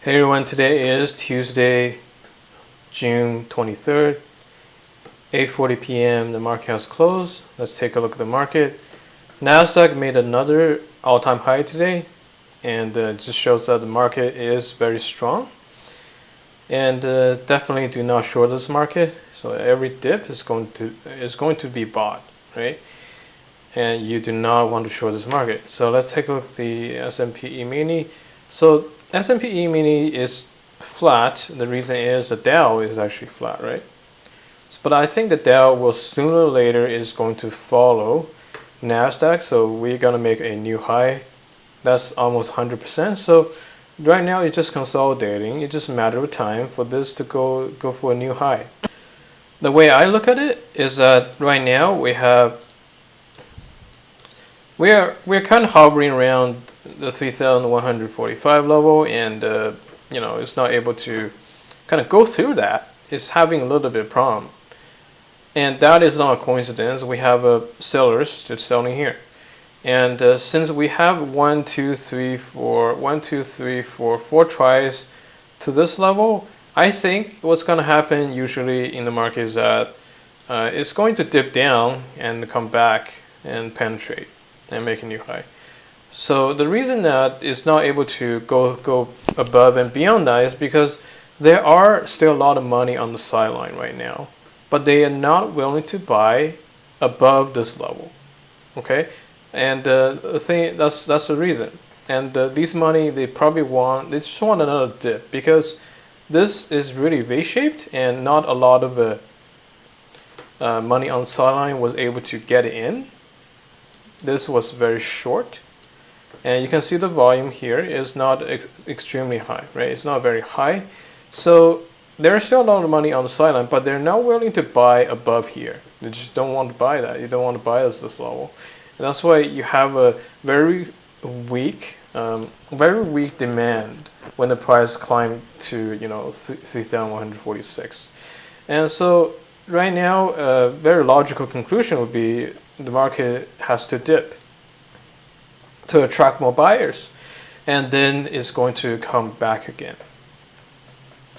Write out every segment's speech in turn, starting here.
Hey everyone, today is Tuesday, June 23rd, 8:40 p.m. The market has closed. Let's take a look at the market. Nasdaq made another all-time high today, and it just shows that the market is very strong. And definitely do not short this market. So every dip is going to be bought, right? And you do not want to short this market. So let's take a look at the S&P E-mini. So S&P E-mini is flat. The reason is the Dow is actually flat, right? But I think the Dow will sooner or later is going to follow Nasdaq. So we're gonna make a new high. That's almost 100%. So right now it's just consolidating. It's just a matter of time for this to go for a new high. The way I look at it is that right now we're kind of hovering around the 3,145 level, and it's not able to kind of go through that. It's having a little bit of problem, and that is not a coincidence. We have sellers that's selling here, and since we have 1, 2, 3, 4 tries to this level, I think what's going to happen usually in the market is that it's going to dip down and come back and penetrate and make a new high. So the reason that it's not able to go above and beyond that is because there are still a lot of money on the sideline right now, but they are not willing to buy above this level. Okay, and the thing that's the reason. And these money they just want another dip, because this is really V-shaped and not a lot of money on the sideline was able to get in. This was very short, and you can see the volume here is not extremely high, right? It's not very high. So there's still a lot of money on the sideline, but they're not willing to buy above here. They just don't want to buy that. You don't want to buy this level. And that's why you have a very weak demand when the price climbed to 3,146. And so right now, a very logical conclusion would be the market has to dip to attract more buyers, and then it's going to come back again.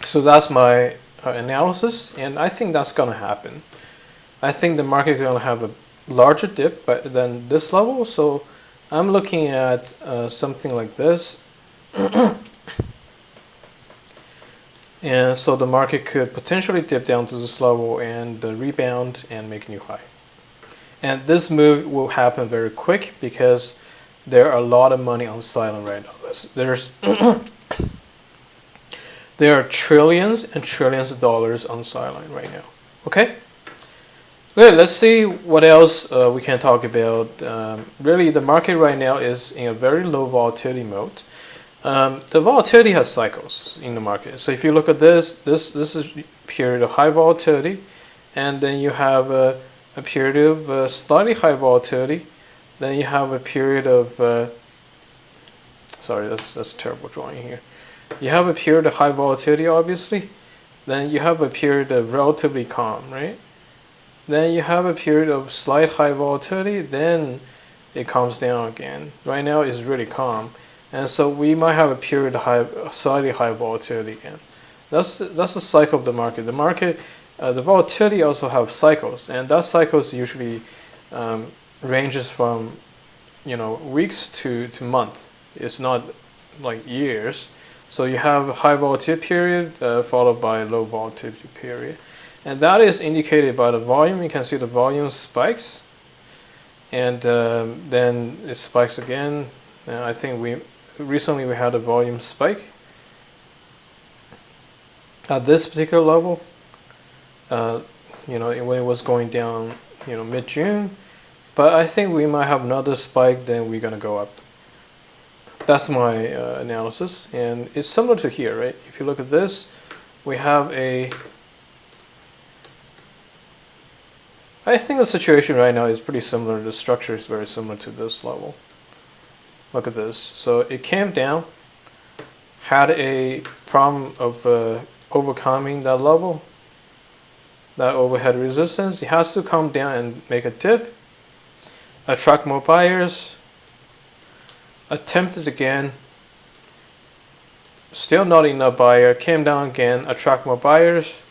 So that's my analysis, and I think that's going to happen. I think the market is going to have a larger dip than this level, so I'm looking at something like this. And so the market could potentially dip down to this level and rebound and make a new high. And this move will happen very quick because there are a lot of money on the sideline right now. There are trillions and trillions of dollars on the sideline right now. Okay? Good, let's see what else we can talk about. Really, the market right now is in a very low volatility mode. The volatility has cycles in the market. So if you look at this is a period of high volatility, and then you have a period of slightly high volatility. Then you have a period of sorry, that's a terrible drawing here. You have a period of high volatility, obviously. Then you have a period of relatively calm, right? Then you have a period of slight high volatility. Then it calms down again. Right now it's really calm, and so we might have a period of slightly high volatility again. That's the cycle of the market. The market. The volatility also have cycles, and that cycles usually ranges from weeks to months. It's not like years. So you have a high volatility period followed by a low volatility period, and that is indicated by the volume. You can see the volume spikes, and then it spikes again. I think recently we had a volume spike at this particular level. When it was going down, mid-June, but I think we might have another spike, then we're gonna go up. That's my analysis, and it's similar to here, right? If you look at this, we have I think the situation right now is pretty similar. The structure is very similar to this level. Look at this. So it came down, had a problem of overcoming that level, that overhead resistance. It has to come down and make a dip, attract more buyers, attempt it again, still not enough buyer, came down again, attract more buyers,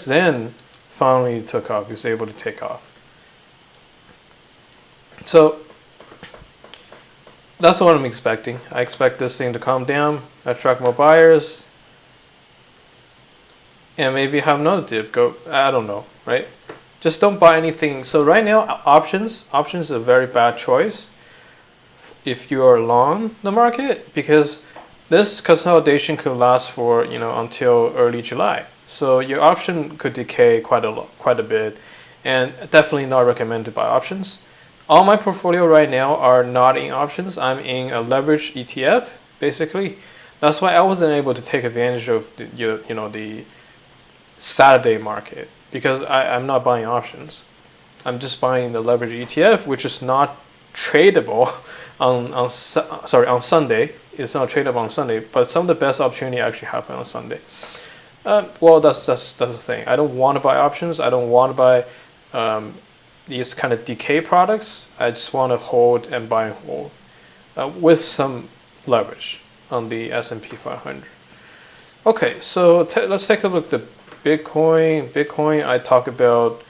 then finally took off. He was able to take off. So that's what I'm expecting. I expect this thing to calm down, attract more buyers, and maybe have another dip. Go, I don't know, right? Just don't buy anything. So right now, options is a very bad choice if you are long the market, because this consolidation could last for until early July. So your option could decay quite a bit, and definitely not recommended to buy options. All my portfolio right now are not in options. I'm in a leverage ETF, basically. That's why I wasn't able to take advantage of the Saturday market, because I'm not buying options. I'm just buying the leverage ETF, which is not tradable on Sunday. It's not tradable on Sunday, but some of the best opportunity actually happen on Sunday. Well, that's the thing. I don't want to buy options. I don't want to buy these kind of decay products. I just want to hold and buy and hold with some leverage on the S&P 500. Okay, so let's take a look at Bitcoin. Bitcoin, I talk about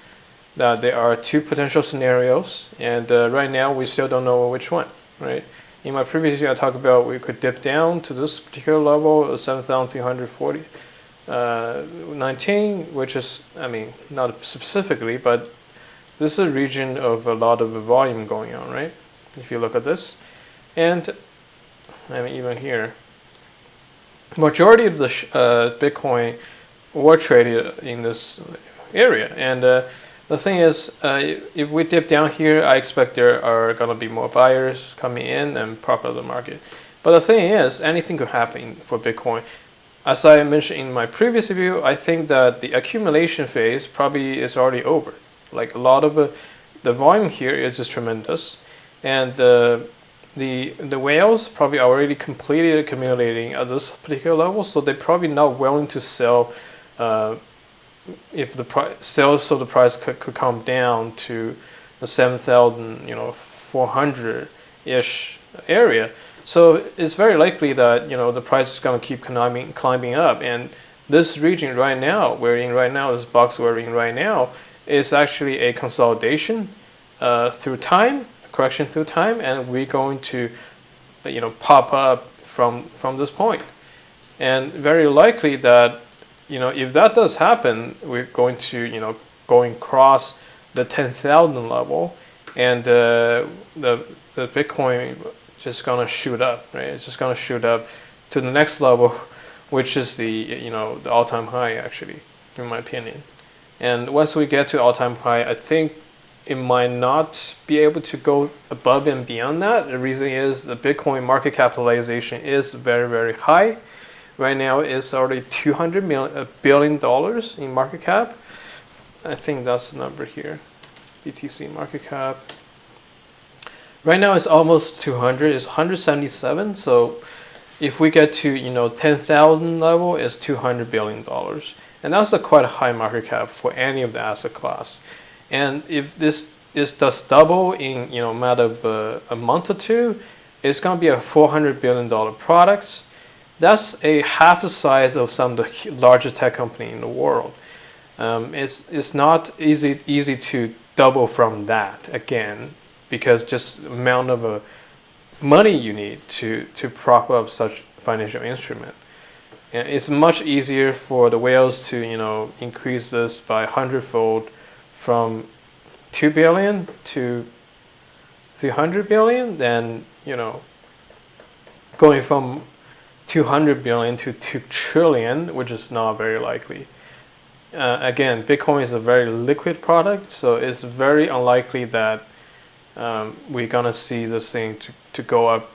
that there are two potential scenarios, and right now we still don't know which one, right? In my previous video, I talked about we could dip down to this particular level of 7,340. 19, which is, not specifically, but this is a region of a lot of volume going on, right? If you look at this, and even here, majority of the Bitcoin were traded in this area, and the thing is, if we dip down here, I expect there are gonna be more buyers coming in and prop up the market. But the thing is, anything could happen for Bitcoin. As I mentioned in my previous video, I think that the accumulation phase probably is already over. Like a lot of the volume here is just tremendous, and the whales probably already completed accumulating at this particular level, so they're probably not willing to sell if the sales of the price could come down to the 7,400 ish area. So it's very likely that the price is going to keep climbing up, and this region right now we're in right now, this box we're in right now, is actually a consolidation through time, a correction through time, and we're going to pop up from this point, and very likely that if that does happen, we're going to going across the 10,000 level, and the Bitcoin just gonna shoot up, right? It's just gonna shoot up to the next level, which is the all-time high, actually, in my opinion. And once we get to all-time high, I think it might not be able to go above and beyond that. The reason is the Bitcoin market capitalization is very, very high. Right now, it's already $200 billion in market cap. I think that's the number here, BTC market cap. Right now it's almost 200. It's 177. So if we get to 10,000 level, it's $200 billion, and that's a quite a high market cap for any of the asset class. And if this does double in a matter of a month or two, it's going to be a $400 billion product. That's a half the size of some of the largest tech company in the world. It's not easy to double from that again, because just the amount of money you need to prop up such financial instrument. And it's much easier for the whales to increase this by 100-fold from 2 billion to 300 billion than going from 200 billion to 2 trillion, which is not very likely. Again, Bitcoin is a very liquid product, so it's very unlikely that we're gonna see this thing to go up,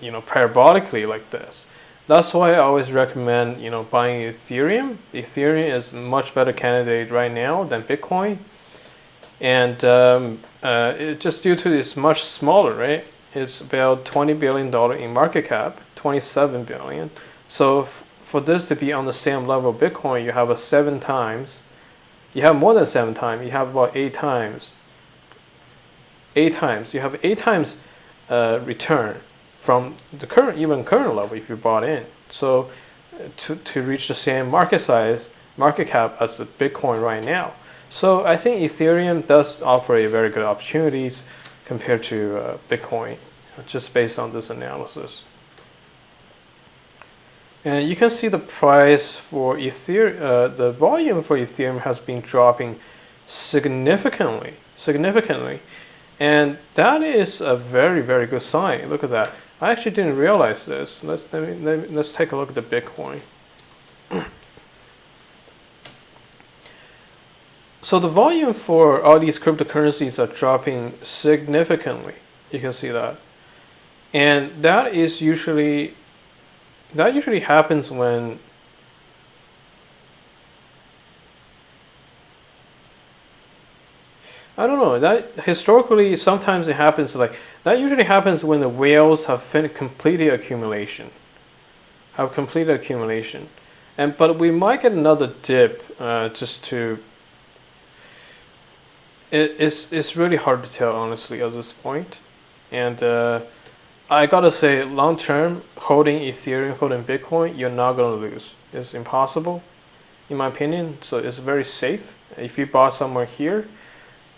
parabolically like this. That's why I always recommend, buying Ethereum. Ethereum is a much better candidate right now than Bitcoin, and it just due to it's much smaller, right? It's about $20 billion in market cap, 27 billion. So for this to be on the same level of Bitcoin, you have 7 times. You have more than 7 times. You have about 8 times. 8 times. You have 8 times return from the current level if you bought in. So to reach the same market cap as the Bitcoin right now. So I think Ethereum does offer a very good opportunities compared to Bitcoin, just based on this analysis. And you can see the price for Ethereum, the volume for Ethereum has been dropping significantly. And that is a very, very good sign. Look at that. I actually didn't realize this. Let's take a look at the Bitcoin. So the volume for all these cryptocurrencies are dropping significantly. You can see that. And that usually happens when I don't know, that historically sometimes it happens that usually happens when the whales have completed accumulation. But we might get another dip just to it's really hard to tell honestly at this point. And I gotta say, long term, holding Ethereum, holding Bitcoin, you're not gonna lose. It's impossible, in my opinion. So it's very safe. If you bought somewhere here,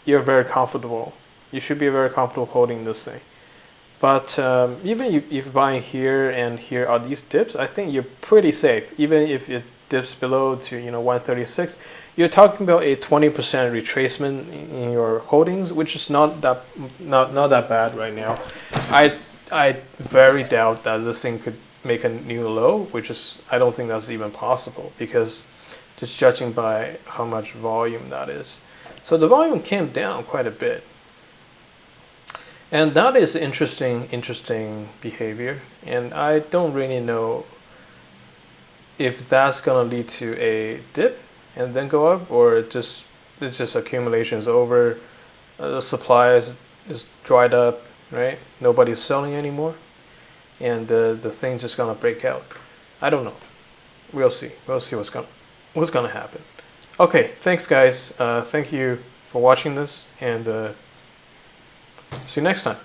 you're very comfortable. You should be very comfortable holding this thing. But even if you're buying here and here are these dips, I think you're pretty safe. Even if it dips below to 136, you're talking about a 20% retracement in your holdings, which is not that bad right now. I very doubt that this thing could make a new low, which is I don't think that's even possible because just judging by how much volume that is. So the volume came down quite a bit. And that is interesting behavior. And I don't really know if that's going to lead to a dip and then go up, or it's just accumulation is over, the supply is dried up, right? Nobody's selling anymore, and the thing's just going to break out. I don't know. We'll see. We'll see what's going to happen. Okay, thanks guys. Thank you for watching this, and see you next time.